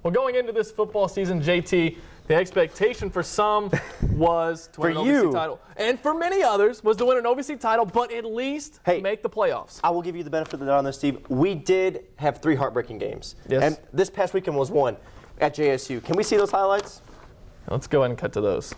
Well, going into this football season, JT, the expectation for some was to win an OVC title. And for many others was to win an OVC title, but at least make the playoffs. I will give you the benefit of the doubt on this, Steve. We did have 3 heartbreaking games. Yes. And this past weekend was one at JSU. Can we see those highlights? Let's go ahead and cut to those.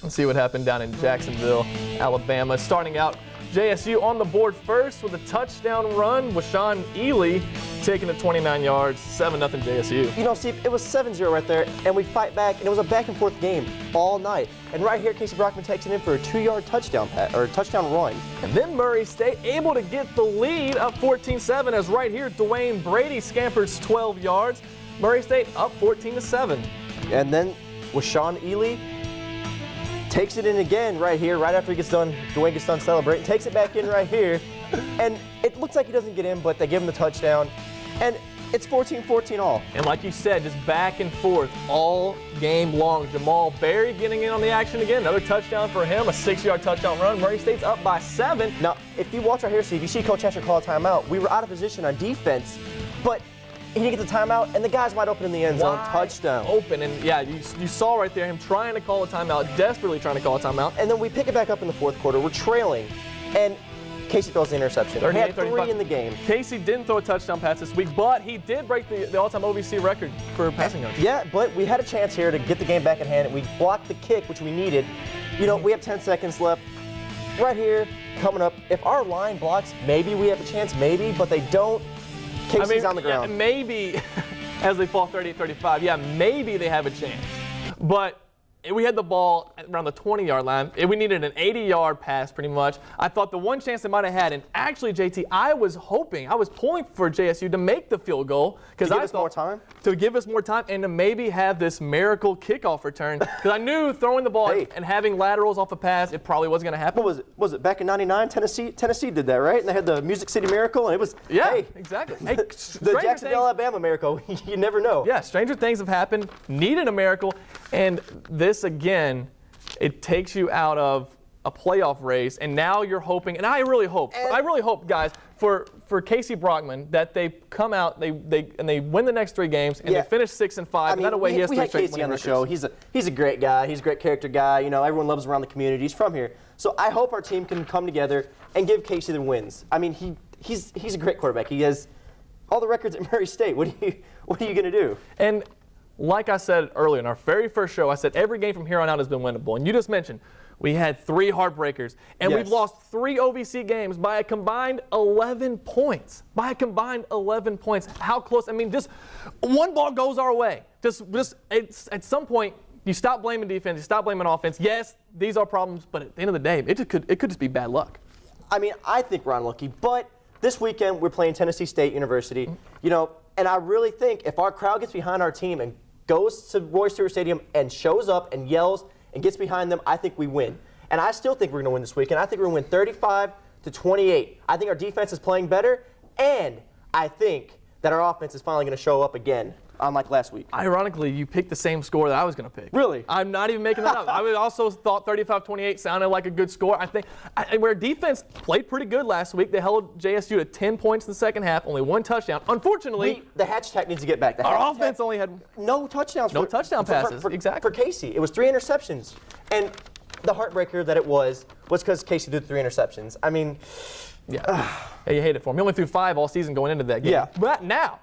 Let's see what happened down in Jacksonville, Alabama. Starting out, JSU on the board first with a touchdown run with Sean Ely taking it 29 yards, 7-0 JSU. You know, Steve, it was 7-0 right there, and we fight back, and it was a back-and-forth game all night. And right here, Casey Brockman takes it in for a 2-yard touchdown run. And then Murray State able to get the lead up 14-7 as right here, Dwayne Brady scampers 12 yards. Murray State up 14-7. And then with Sean Ely, takes it in again right here, right after Dwayne gets done celebrating, takes it back in right here, and it looks like he doesn't get in, but they give him the touchdown, and it's 14-14 all. And like you said, just back and forth all game long. Jamal Berry getting in on the action again, another touchdown for him, a 6-yard touchdown run. Murray State's up by 7. Now, if you watch right here, Steve, you see Coach Asher call a timeout. We were out of position on defense, but he didn't get the timeout, and the guy's wide open in the end zone. Touchdown. Open, and yeah, you saw right there him trying to call a timeout, desperately trying to call a timeout. And then we pick it back up in the fourth quarter. We're trailing, and Casey throws the interception. He had 3 in the game. Casey didn't throw a touchdown pass this week, but he did break the all-time OVC record for passing yards. Yeah, but we had a chance here to get the game back in hand, and we blocked the kick, which we needed. You know, we have 10 seconds left. Right here, coming up, if our line blocks, maybe we have a chance, maybe, but they don't. Casey's on the ground. Yeah, maybe, as they fall 38-35, yeah, maybe they have a chance. But we had the ball around the 20-yard line. We needed an 80-yard pass pretty much. I thought the one chance they might have had, and actually, JT, I was pulling for JSU to make the field goal. To give us more time? To give us more time and to maybe have this miracle kickoff return. Because I knew throwing the ball and having laterals off a pass, it probably wasn't going to happen. What was it? Was it back in '99? Tennessee did that, right? And they had the Music City Miracle, and it was, exactly. Hey, the Jacksonville, Alabama Miracle. You never know. Yeah, stranger things have happened. Needed a miracle. And this, again, it takes you out of a playoff race, and now you're hoping, and I really hope, guys, for Casey Brockman that they come out, they win the next 3 games, and they finish 6-5. I mean, and that way he has 3 straight winning Casey on the show. He's a great guy. He's a great character guy. You know, everyone loves him around the community. He's from here. So I hope our team can come together and give Casey the wins. I mean, he's a great quarterback. He has all the records at Murray State. What are you going to do? And like I said earlier in our very first show, I said every game from here on out has been winnable. And you just mentioned we had 3 heartbreakers, and we've lost 3 OVC games by a combined 11 points. By a combined 11 points. How close? I mean, just one ball goes our way. Just at some point, you stop blaming defense, you stop blaming offense. Yes, these are problems, but at the end of the day, it could just be bad luck. I mean, I think we're unlucky, but this weekend we're playing Tennessee State University. You know, and I really think if our crowd gets behind our team and goes to Roy Stewart Stadium and shows up and yells and gets behind them, I think we win. And I still think we're going to win this weekend. I think we're going to win 35-28. I think our defense is playing better, and I think that our offense is finally going to show up again, unlike last week. Ironically, you picked the same score that I was going to pick. Really? I'm not even making that up. I also thought 35-28 sounded like a good score. I think where defense played pretty good last week. They held JSU to 10 points in the second half, only 1 touchdown. Unfortunately, the hatch needs to get back. Our offense only had no touchdowns. No touchdown passes. Exactly. For Casey, it was 3 interceptions, and the heartbreaker that it was because Casey did 3 interceptions. I mean, yeah, you hate it for him. He only threw 5 all season going into that game. Yeah. But now,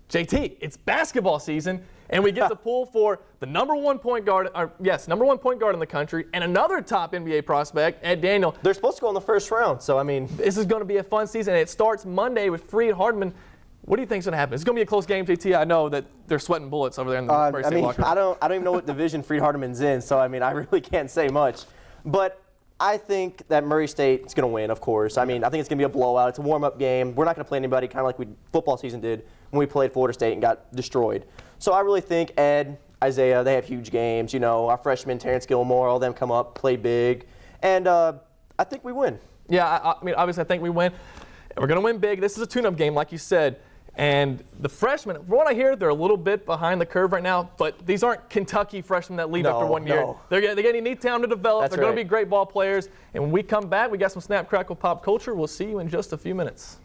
JT, it's basketball season, and we get to pull for the number 1 point guard in the country, and another top NBA prospect, Ed Daniel. They're supposed to go in the first round, so I mean, this is going to be a fun season. And it starts Monday with Freed Hardman. What do you think is going to happen? It's going to be a close game, JT. I know that they're sweating bullets over there in the Murray State locker room. I don't even know what division Freed Hardman's in, so I mean, I really can't say much. But I think that Murray State is going to win, of course. I mean, I think it's going to be a blowout. It's a warm-up game. We're not going to play anybody kind of like football season did when we played Florida State and got destroyed. So I really think Ed, Isaiah, they have huge games. You know, our freshmen, Terrence Gilmore, all of them come up, play big. And I think we win. Yeah, I mean, obviously I think we win. And we're going to win big. This is a tune-up game, like you said. And the freshmen, from what I hear, they're a little bit behind the curve right now, but these aren't Kentucky freshmen that leave after 1 year. They're getting need time to develop. They're going to be great ball players. And when we come back, we got some Snap, Crackle, Pop culture. We'll see you in just a few minutes.